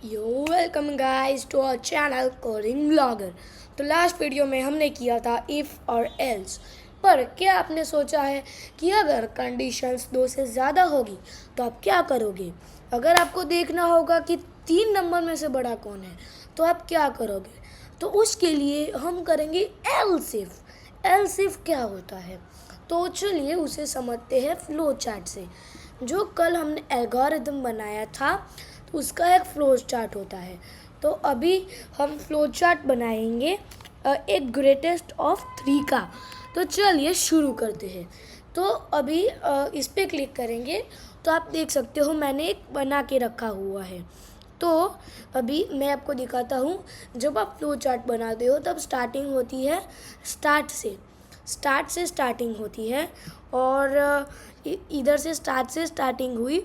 Yo welcome guys to our channel coding blogger. तो last video में हमने किया था इफ़ और एल्स। पर क्या आपने सोचा है कि अगर कंडीशंस 2 से ज़्यादा होगी तो आप क्या करोगे? अगर आपको देखना होगा कि 3 नंबर में से बड़ा कौन है तो आप क्या करोगे? तो उसके लिए हम करेंगे एल्स इफ। एल्स इफ क्या होता है? तो चलिए उसे समझते हैं फ्लो चार्ट से। जो कल हमने एल्गोरिथम बनाया था तो उसका एक फ्लो चार्ट होता है। तो अभी हम फ्लो चार्ट बनाएंगे एक ग्रेटेस्ट ऑफ 3 का। तो चलिए शुरू करते हैं। तो अभी इस पर क्लिक करेंगे तो आप देख सकते हो मैंने एक बना के रखा हुआ है। तो अभी मैं आपको दिखाता हूँ। जब आप फ्लो चार्ट बनाते हो तब स्टार्टिंग होती है स्टार्ट से स्टार्टिंग होती है। और इधर से स्टार्टिंग हुई।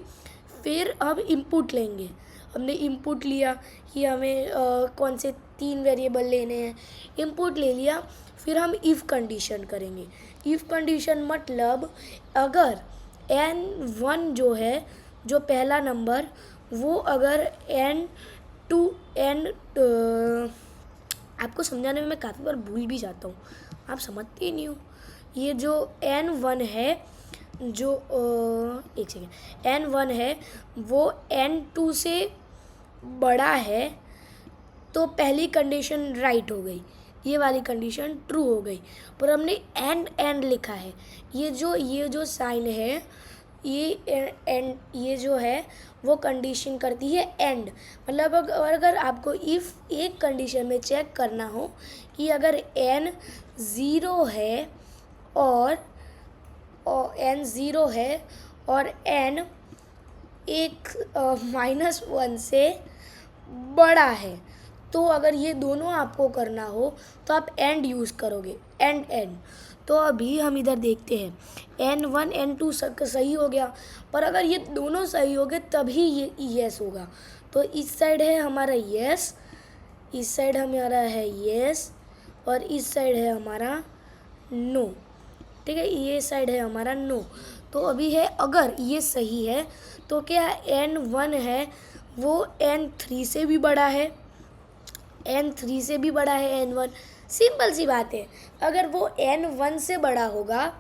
फिर हम इनपुट लेंगे। हमने इनपुट लिया कि हमें कौन से 3 वेरिएबल लेने हैं। इनपुट ले लिया। फिर हम इफ़ कंडीशन करेंगे। इफ़ कंडीशन मतलब अगर n1 जो है, जो पहला नंबर, वो अगर n2 n आपको समझाने में मैं काफ़ी बार भूल भी जाता हूँ, आप समझते ही नहीं हो। ये जो n1 है, जो एक सेकेंड, n1 है वो n2 से बड़ा है तो पहली कंडीशन राइट हो गई, ये वाली कंडीशन ट्रू हो गई। पर हमने एंड लिखा है। ये जो साइन है, ये एंड, ये जो है वो कंडीशन करती है एंड। मतलब अगर आपको इफ़ एक कंडीशन में चेक करना हो कि अगर n ज़ीरो है और n ज़ीरो है और n एक -1 से बड़ा है, तो अगर ये दोनों आपको करना हो तो आप एंड यूज़ करोगे, एंड। तो अभी हम इधर देखते हैं n1 n2 सही हो गया। पर अगर ये दोनों सही हो गए तभी ये यस होगा। तो इस साइड है हमारा यस, इस साइड हमारा है यस, और इस साइड है हमारा नो। ठीक है, ये साइड है हमारा नो। तो अभी है अगर ये सही है तो क्या n1 है वो n3 से भी बड़ा है, n3 से भी बड़ा है n1। सिंपल सी बात है। अगर वो n1 से बड़ा होगा,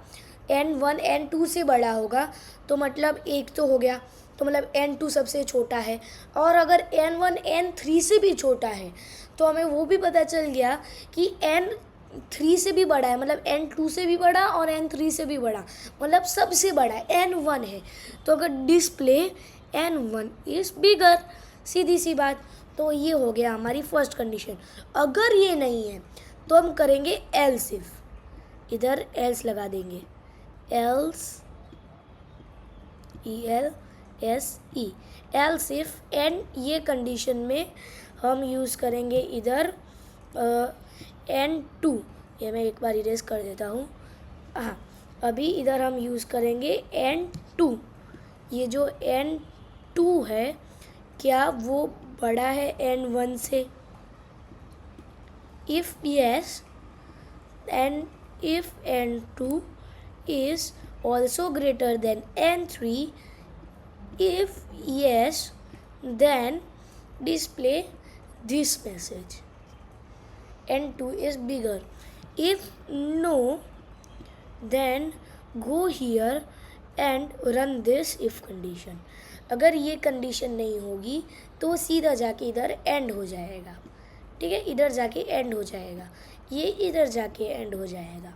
n1 n2 से बड़ा होगा, तो मतलब एक तो हो गया, तो मतलब n2 सबसे छोटा है। और अगर n1 n3 से भी छोटा है तो हमें वो भी पता चल गया कि n3 से भी बड़ा है, मतलब n2 से भी बड़ा और n3 से भी बड़ा, मतलब सबसे बड़ा n1 है। तो अगर डिस्प्ले n1 इज बिगर, सीधी सी बात। तो ये हो गया हमारी फर्स्ट कंडीशन। अगर ये नहीं है तो हम करेंगे एल्स इफ। इधर एल्स लगा देंगे, else ELSE, else if. And ये कंडीशन में हम यूज़ करेंगे इधर n2। ये मैं एक बार इरेज कर देता हूँ। हाँ, अभी इधर हम यूज़ करेंगे n2। ये जो n2 है, क्या वो बड़ा है n1 से? If yes, and if n2 is also greater than n3, if yes, then display this message: n2 is bigger. If no, then go here and run this if condition. अगर ये condition नहीं होगी तो सीधा जाके इधर and हो जाएगा। ठीक है, इधर जाके एंड हो जाएगा, ये इधर जाके एंड हो जाएगा।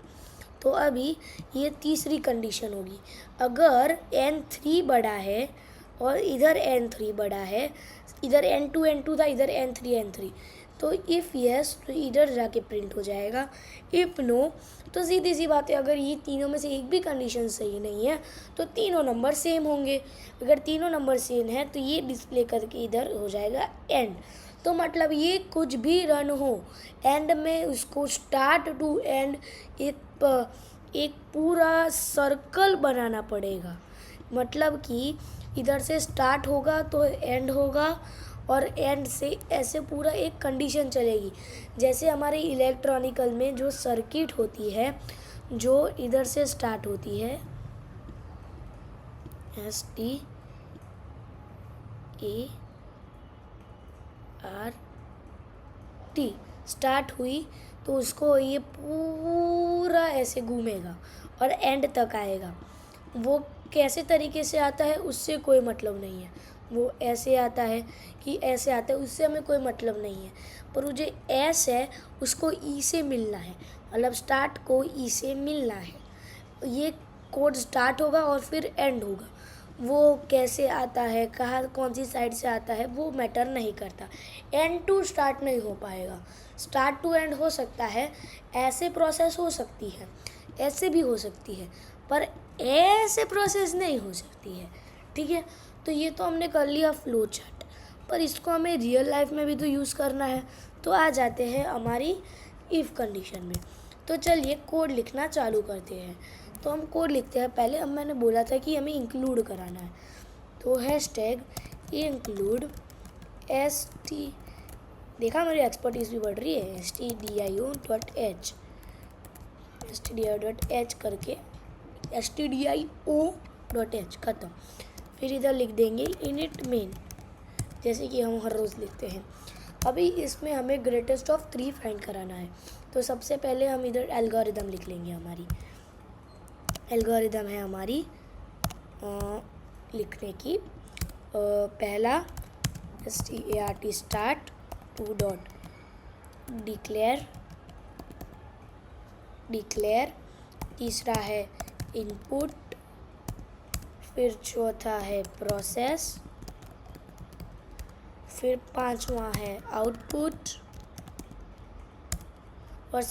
तो अभी ये तीसरी कंडीशन होगी। अगर n3 बड़ा है और इधर n3 बड़ा है, इधर n2 n2 था, इधर n3, तो इफ़ यस तो इधर जाके प्रिंट हो जाएगा। इफ़ नो तो सीधी सी बात है, अगर ये तीनों में से एक भी कंडीशन सही नहीं है तो तीनों नंबर सेम होंगे। अगर तीनों नंबर सेम है तो ये डिस्प्ले करके इधर हो जाएगा एंड। तो मतलब ये कुछ भी रन हो, एंड में उसको स्टार्ट टू एंड एक पूरा सर्कल बनाना पड़ेगा। मतलब कि इधर से स्टार्ट होगा तो एंड होगा, और एंड से ऐसे पूरा एक कंडीशन चलेगी। जैसे हमारे इलेक्ट्रॉनिकल में जो सर्किट होती है, जो इधर से स्टार्ट होती है, STE आर टी स्टार्ट हुई तो उसको ये पूरा ऐसे घूमेगा और एंड तक आएगा। वो कैसे तरीके से आता है उससे कोई मतलब नहीं है, वो ऐसे आता है कि ऐसे आता है उससे हमें कोई मतलब नहीं है, पर वो जो एस है उसको ई से मिलना है, मतलब स्टार्ट को ई से मिलना है। ये कोड स्टार्ट होगा और फिर एंड होगा। वो कैसे आता है, कहाँ कौन सी साइड से आता है वो मैटर नहीं करता। एंड टू स्टार्ट नहीं हो पाएगा, स्टार्ट टू एंड हो सकता है, ऐसे प्रोसेस हो सकती है, ऐसे भी हो सकती है, पर ऐसे प्रोसेस नहीं हो सकती है। ठीक है, तो ये तो हमने कर लिया फ्लो चार्ट, पर इसको हमें रियल लाइफ में भी तो यूज़ करना है। तो आ जाते हैं हमारी इफ़ कंडीशन में। तो चलिए कोड लिखना चालू करते हैं। तो हम कोड लिखते हैं। पहले अब मैंने बोला था कि हमें इंक्लूड कराना है, तो हैशटैग इंक्लूड एस टी, देखा मेरी एक्सपर्टीज भी बढ़ रही है, stdio.h करके stdio.h खत्म। फिर इधर लिख देंगे इनिट मेन, जैसे कि हम हर रोज़ लिखते हैं। अभी इसमें हमें ग्रेटेस्ट ऑफ 3 फाइंड कराना है, तो सबसे पहले हम इधर एल्गोरिदम लिख लेंगे। हमारी एल्गोरिदम है हमारी लिखने की पहला start स्टार्ट 2 डॉट डिक्लेयर, तीसरा है इनपुट, फिर चौथा है प्रोसेस, फिर पांचवा है आउटपुट, और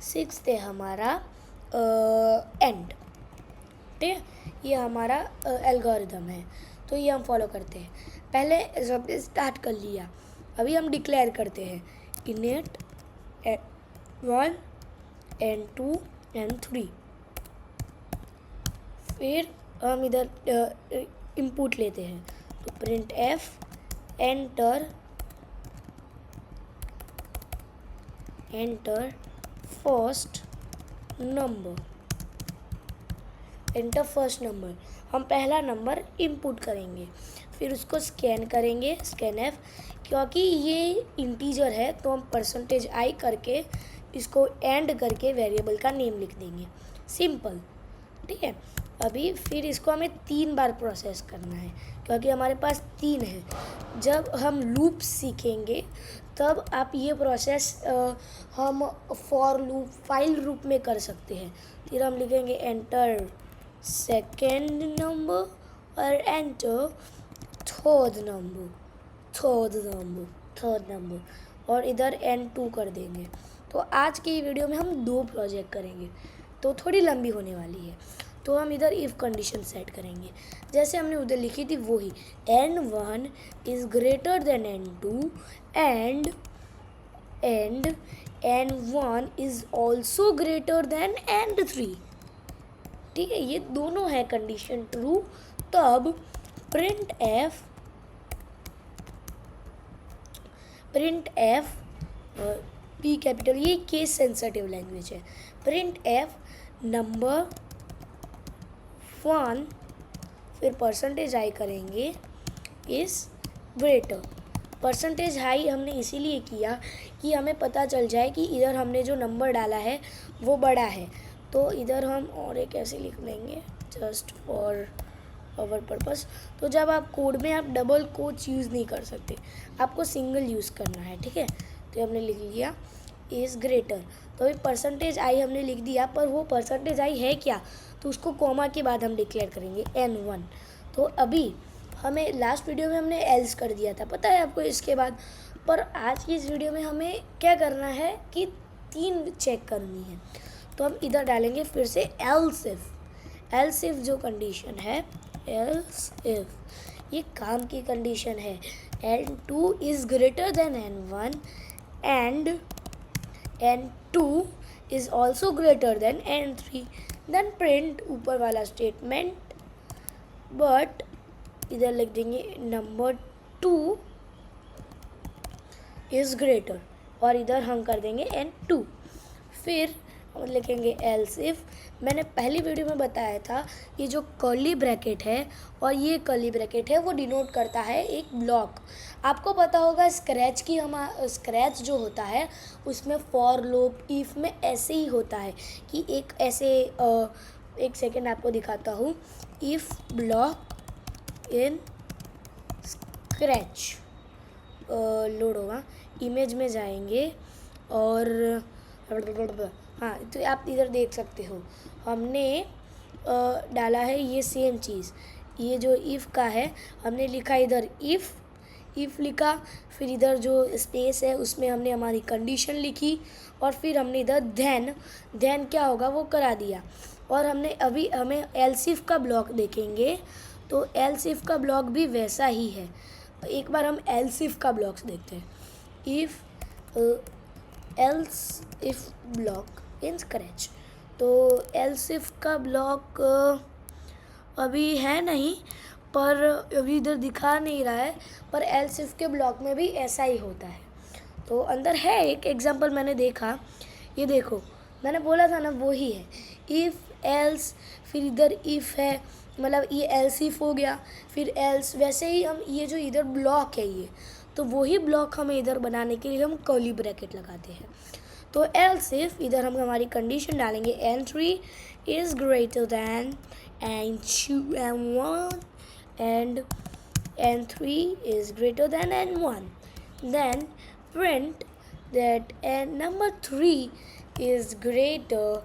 सिक्स्थ है हमारा एंड। ठीक है, ये हमारा एल्गोरिदम है। तो ये हम फॉलो करते हैं। पहले सब स्टार्ट कर लिया, अभी हम डिक्लेयर करते हैं इनिट 1 एंड 2 एंड 3। फिर हम इधर इनपुट लेते हैं, तो print f enter first number, हम पहला नंबर इनपुट करेंगे, फिर उसको स्कैन करेंगे, स्कैन एफ, क्योंकि ये इंटीजर है तो हम %i करके इसको एंड करके वेरिएबल का नेम लिख देंगे, सिंपल। ठीक है, अभी फिर इसको हमें 3 बार प्रोसेस करना है, क्योंकि हमारे पास 3 है। जब हम लूप सीखेंगे तब आप ये प्रोसेस हम फॉर लूप फाइल रूप में कर सकते हैं। फिर हम लिखेंगे एंटर सेकेंड नंबर और एंटर थर्ड नंबर और इधर N2 कर देंगे। तो आज की वीडियो में हम 2 प्रोजेक्ट करेंगे, तो थोड़ी लंबी होने वाली है। तो हम इधर इफ़ कंडीशन सेट करेंगे, जैसे हमने उधर लिखी थी वही, N1 is greater then N2 and N1 is also greater than N3। ठीक है, ये दोनों है कंडीशन ट्रू। तब प्रिंट एफ पी कैपिटल, ये केस सेंसिटिव लैंग्वेज है, प्रिंट एफ नंबर 1, फिर %i करेंगे इस ग्रेटर। %i हमने इसीलिए किया कि हमें पता चल जाए कि इधर हमने जो नंबर डाला है वो बड़ा है। तो इधर हम और एक ऐसे लिख लेंगे जस्ट फॉर आवर पर्पस। तो जब आप कोड में आप डबल कोट्स यूज़ नहीं कर सकते, आपको सिंगल यूज़ करना है। ठीक है, तो हमने लिख लिया इज़ ग्रेटर, तो अभी %i हमने लिख दिया, पर वो %i है क्या, तो उसको कॉमा के बाद हम डिक्लेयर करेंगे N1। तो अभी हमें लास्ट वीडियो में हमने एल्स कर दिया था, पता है आपको इसके बाद, पर आज की इस वीडियो में हमें क्या करना है कि 3 चेक करनी है। तो हम इधर डालेंगे फिर से एल्स इफ जो कंडीशन है, एल्स इफ ये काम की कंडीशन है, N2 is greater than N1 and N2 is also greater than N3, then print ऊपर वाला स्टेटमेंट, बट इधर लिख देंगे नंबर 2 इज़ ग्रेटर और इधर हम कर देंगे N2। फिर हम लिखेंगे एल्स इफ़। मैंने पहली वीडियो में बताया था ये जो कर्ली ब्रैकेट है और ये कर्ली ब्रैकेट है वो डिनोट करता है एक ब्लॉक। आपको पता होगा स्क्रैच की स्क्रैच जो होता है उसमें फॉर लूप इफ़ में ऐसे ही होता है कि एक ऐसे एक सेकेंड आपको दिखाता हूँ। If block in scratch load होगा, इमेज में जाएंगे और हाँ तो आप इधर देख सकते हो हमने डाला है ये सेम चीज़। ये जो इफ़ का है हमने लिखा इधर इफ़ लिखा, फिर इधर जो स्पेस है उसमें हमने हमारी कंडीशन लिखी और फिर हमने इधर देन क्या होगा वो करा दिया। और हमने अभी हमें एल्स इफ का ब्लॉक देखेंगे तो एल्स इफ का ब्लॉक भी वैसा ही है। एक बार हम एल्स इफ का ब्लॉक्स देखते हैं। If else if block in scratch, तो एल्स इफ का ब्लॉक अभी है नहीं, पर अभी इधर दिखा नहीं रहा है, पर एल्स इफ के ब्लॉक में भी ऐसा ही होता है। तो अंदर है एक एग्जांपल मैंने देखा, ये देखो मैंने बोला था ना वो ही है। इफ़ एल्स फिर इधर इफ़ है, मतलब ये एल्स इफ हो गया, फिर एल्स। वैसे ही हम ये जो इधर ब्लॉक है ये, तो वही ब्लॉक हमें इधर बनाने के लिए हम कर्ली ब्रैकेट लगाते हैं। तो एल्स इफ इधर हम हमारी कंडीशन डालेंगे n3 is greater than n1 and n3 is greater than n1. Then print that n number 3 is greatest.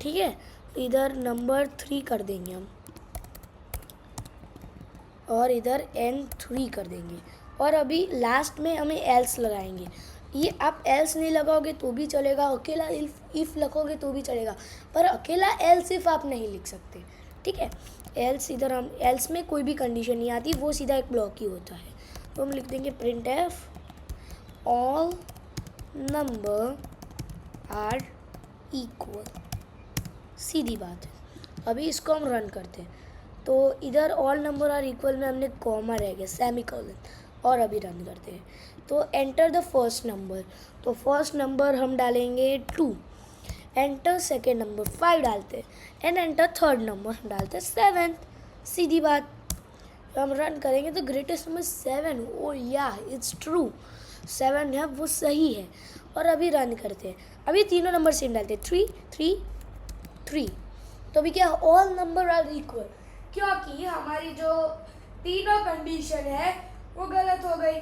ठीक है, इधर नंबर 3 कर देंगे हम और इधर n3 कर देंगे और अभी लास्ट में हमें एल्स लगाएंगे। ये आप एल्स नहीं लगाओगे तो भी चलेगा, अकेला इफ़ लिखोगे तो भी चलेगा, पर अकेला एल्स इफ़ आप नहीं लिख सकते। ठीक है, एल्स इधर हम एल्स में कोई भी कंडीशन नहीं आती, वो सीधा एक ब्लॉक ही होता है। तो हम लिख देंगे printf all number are equal. सीधी बात है। अभी इसको हम रन करते हैं तो इधर ऑल नंबर आर इक्वल में हमने कॉमा रह गया, सेमीकोलन, और अभी रन करते हैं तो एंटर द फर्स्ट नंबर। तो फर्स्ट नंबर हम डालेंगे 2, एंटर सेकेंड नंबर 5 डालते हैं, एंड एंटर थर्ड नंबर हम डालते हैं 7। सीधी बात। हम रन करेंगे तो ग्रेटेस्ट नंबर 7, ओ या इट्स ट्रू, 7 है वो सही है। और अभी रन करते हैं, अभी तीनों नंबर सेम डालते हैं 3 3 3। तो अभी क्या ऑल नंबर आर इक्वल, क्योंकि हमारी जो तीनों कंडीशन है वो गलत हो गई,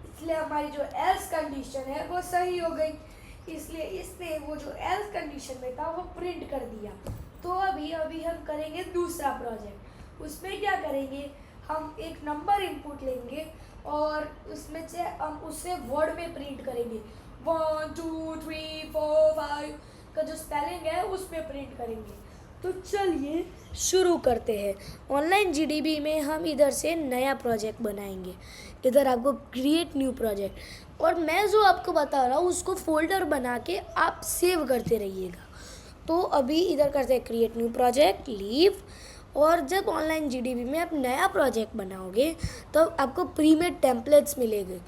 इसलिए हमारी जो एल्स कंडीशन है वो सही हो गई, इसलिए इसने वो जो एल्स कंडीशन में था वो प्रिंट कर दिया। तो अभी हम करेंगे दूसरा प्रोजेक्ट। उसमें क्या करेंगे, हम एक नंबर इनपुट लेंगे और उसमें से हम उससे वर्ड में प्रिंट करेंगे। 1 2 3 4 5 का जो स्पेलिंग है उसमें प्रिंट करेंगे। तो चलिए शुरू करते हैं। ऑनलाइन जीडीबी में हम इधर से नया प्रोजेक्ट बनाएंगे। इधर आपको क्रिएट न्यू प्रोजेक्ट, और मैं जो आपको बता रहा हूँ उसको फोल्डर बना के आप सेव करते रहिएगा। तो अभी इधर करते हैं क्रिएट न्यू प्रोजेक्ट, लीव। और जब ऑनलाइन जीडीबी में आप नया प्रोजेक्ट बनाओगे तो आपको प्रीमेड टेम्पलेट्स मिलेंगे।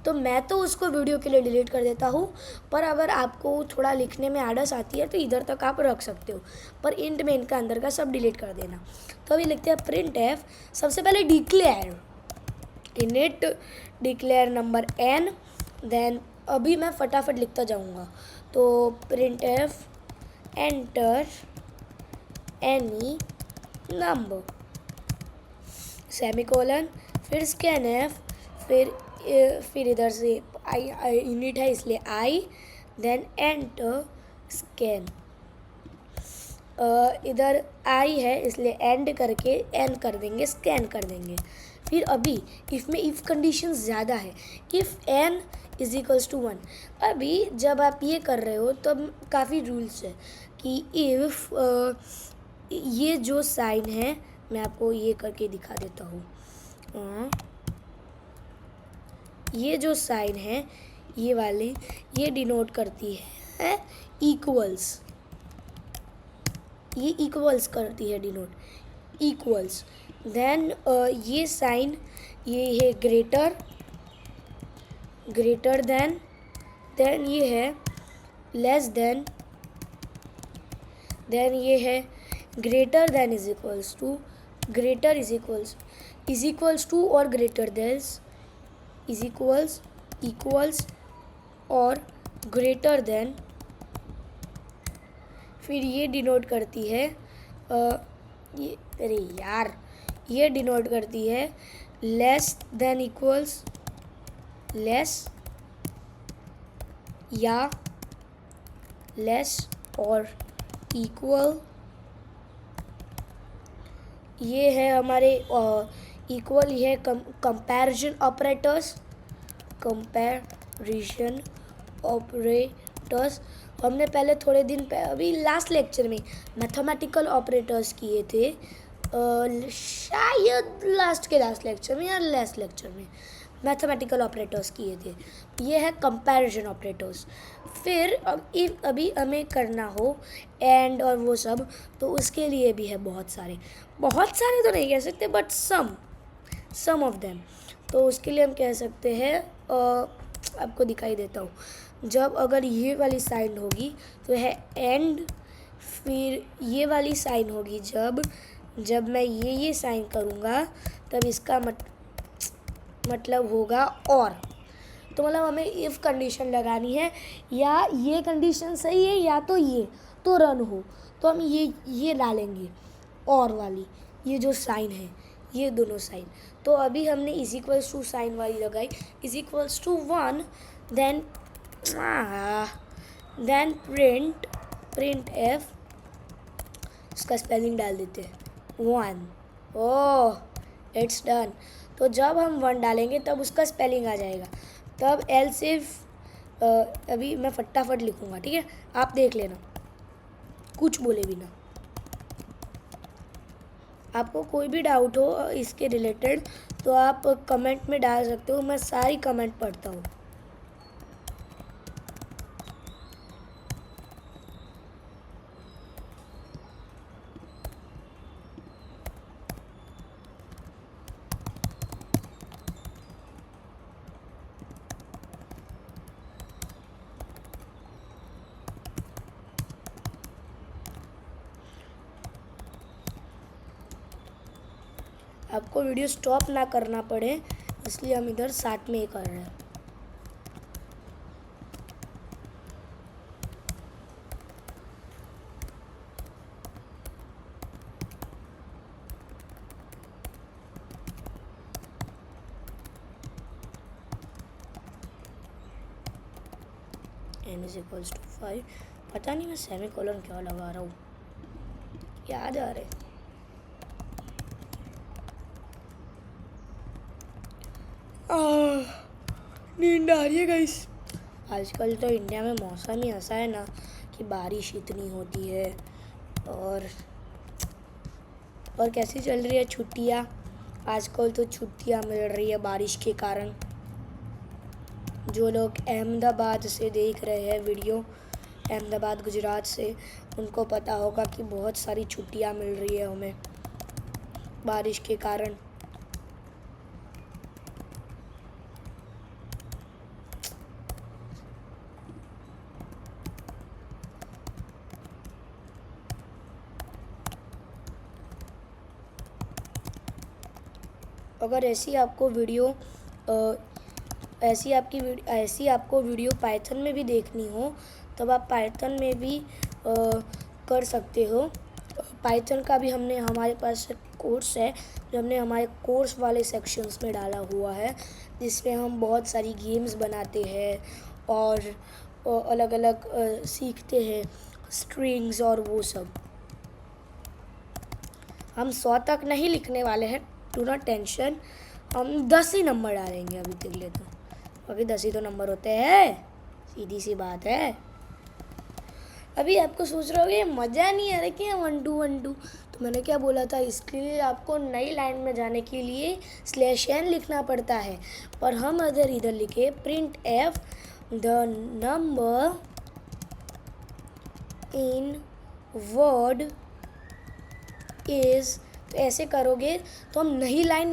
तो मैं तो उसको वीडियो के लिए डिलीट कर देता हूँ, पर अगर आपको थोड़ा लिखने में आलस आती है तो इधर तक आप रख सकते हो, पर इंट में इनका अंदर का सब डिलीट कर देना। तो अभी लिखते हैं प्रिंट एफ, सबसे पहले declare int declare number n। Then अभी मैं फटाफट लिखता जाऊँगा। तो print f enter any number semicolon, फिर स्कैन एफ, फिर इधर से आई यूनिट है इसलिए आई, देन एंटर स्कैन। इधर आई है इसलिए एंड करके एन कर देंगे, स्कैन कर देंगे। फिर अभी इफ़ में इफ़ कंडीशन ज़्यादा है, if n is equals to 1। अभी जब आप ये कर रहे हो तब काफ़ी रूल्स है कि इफ़ ये जो साइन है मैं आपको ये करके दिखा देता हूँ। ये जो साइन है ये वाली, ये डिनोट करती है इक्वल्स, ये इक्वल्स करती है डिनोट, इक्वल्स। देन ये साइन ये है ग्रेटर देन ये है लेस देन ये है greater than is equals to greater is equals to और ग्रेटर देन इज इक्वल्स और ग्रेटर देन, फिर ये डिनोट करती है ये अरे यार ये डिनोट करती है लेस देन इक्वल्स लेस या लेस और इक्वल। ये है हमारे इक्वल, ये है कंपैरिजन ऑपरेटर्स। हमने पहले थोड़े दिन अभी लास्ट लेक्चर में मैथमेटिकल ऑपरेटर्स किए थे, शायद लास्ट लेक्चर में या लास्ट लेक्चर में मैथमेटिकल ऑपरेटर्स किए थे। ये है कंपैरिजन ऑपरेटर्स। फिर अभी हमें करना हो एंड और वो सब, तो उसके लिए भी है बहुत सारे तो नहीं कह सकते, बट सम ऑफ देम। तो उसके लिए हम कह सकते हैं, आपको दिखाई देता हूँ, जब अगर ये वाली साइन होगी तो है एंड, फिर ये वाली साइन होगी जब मैं ये साइन करूँगा तब इसका मतलब होगा और। तो मतलब हमें इफ़ कंडीशन लगानी है, या ये कंडीशन सही है या तो ये तो रन हो, तो हम ये डालेंगे और वाली, ये जो साइन है ये दोनों साइन। तो अभी हमने इज इक्वल्स टू साइन वाली लगाई, is equals to 1, then print f, इसका स्पेलिंग डाल देते हैं 1। Oh it's done. तो जब हम 1 डालेंगे तब उसका स्पेलिंग आ जाएगा, तब एल सिर्फ अभी मैं फटाफट लिखूँगा, ठीक है, आप देख लेना कुछ बोले बिना। आपको कोई भी डाउट हो इसके रिलेटेड तो आप कमेंट में डाल सकते हो, मैं सारी कमेंट पढ़ता हूँ। आपको वीडियो स्टॉप ना करना पड़े इसलिए हम इधर साथ में ही कर रहे हैं। n = 5। पता नहीं मैं सेमीकोलन क्यों लगा रहा हूँ, याद आ रहे। नींद आ रही है गाइस। आजकल तो इंडिया में मौसम ही ऐसा है ना कि बारिश इतनी होती है, और कैसी चल रही है छुट्टियाँ। आजकल तो छुट्टियाँ मिल रही है बारिश के कारण। जो लोग अहमदाबाद से देख रहे हैं वीडियो, अहमदाबाद गुजरात से, उनको पता होगा कि बहुत सारी छुट्टियाँ मिल रही है हमें बारिश के कारण। अगर ऐसी आपको वीडियो पाइथन में भी देखनी हो तब आप पाइथन में भी कर सकते हो। पाइथन का भी हमारे पास कोर्स है जो हमने हमारे कोर्स वाले सेक्शंस में डाला हुआ है, जिसमें हम बहुत सारी गेम्स बनाते हैं और अलग अलग सीखते हैं स्ट्रिंग्स और वो सब। हम 100 तक नहीं लिखने वाले हैं, डू नॉट टेंशन, हम 10 ही नंबर डालेंगे अभी तक ले तो, क्योंकि 10 ही तो नंबर होते हैं, सीधी सी बात है। अभी आपको सोच रहे होगे मज़ा नहीं आ रहा कि 1 2 1 2, तो मैंने क्या बोला था, इसके लिए आपको नई लाइन में जाने के लिए /n लिखना पड़ता है, पर हम अगर इधर लिखे print F the number in word is तो ऐसे करोगे तो हम नई लाइन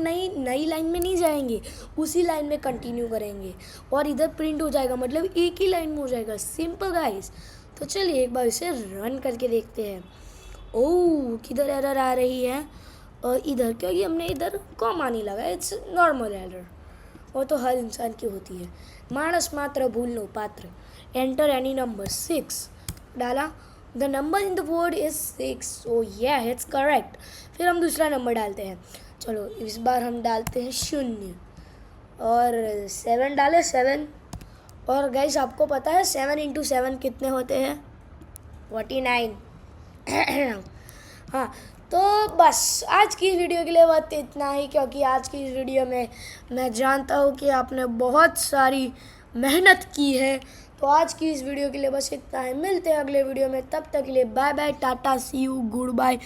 में नहीं जाएंगे, उसी लाइन में कंटिन्यू करेंगे और इधर प्रिंट हो जाएगा, मतलब एक ही लाइन में हो जाएगा। Simple guys. तो चलिए एक बार इसे रन करके देखते हैं। ओह, किधर एरर आ रही है? इधर, क्योंकि हमने इधर कॉमा नहीं लगा। इट्स नॉर्मल एरर, वो तो हर इंसान की होती है। मानस मात्र भूलनो पात्र। एंटर एनी नंबर 6 डाला। The number in the board is 6। सो या इट्स करेक्ट। फिर हम दूसरा नंबर डालते हैं। चलो इस बार हम डालते हैं 0 और 7 डाले 7। और गाइस आपको पता है 7 × 7 कितने होते हैं? 49। हाँ, तो बस आज की इस वीडियो के लिए बस इतना ही, क्योंकि आज की इस वीडियो में मैं जानता हूँ कि आपने बहुत सारी मेहनत की है। तो आज की इस वीडियो के लिए बस इतना है। मिलते हैं अगले वीडियो में, तब तक के लिए bye bye, tata, see you, good bye.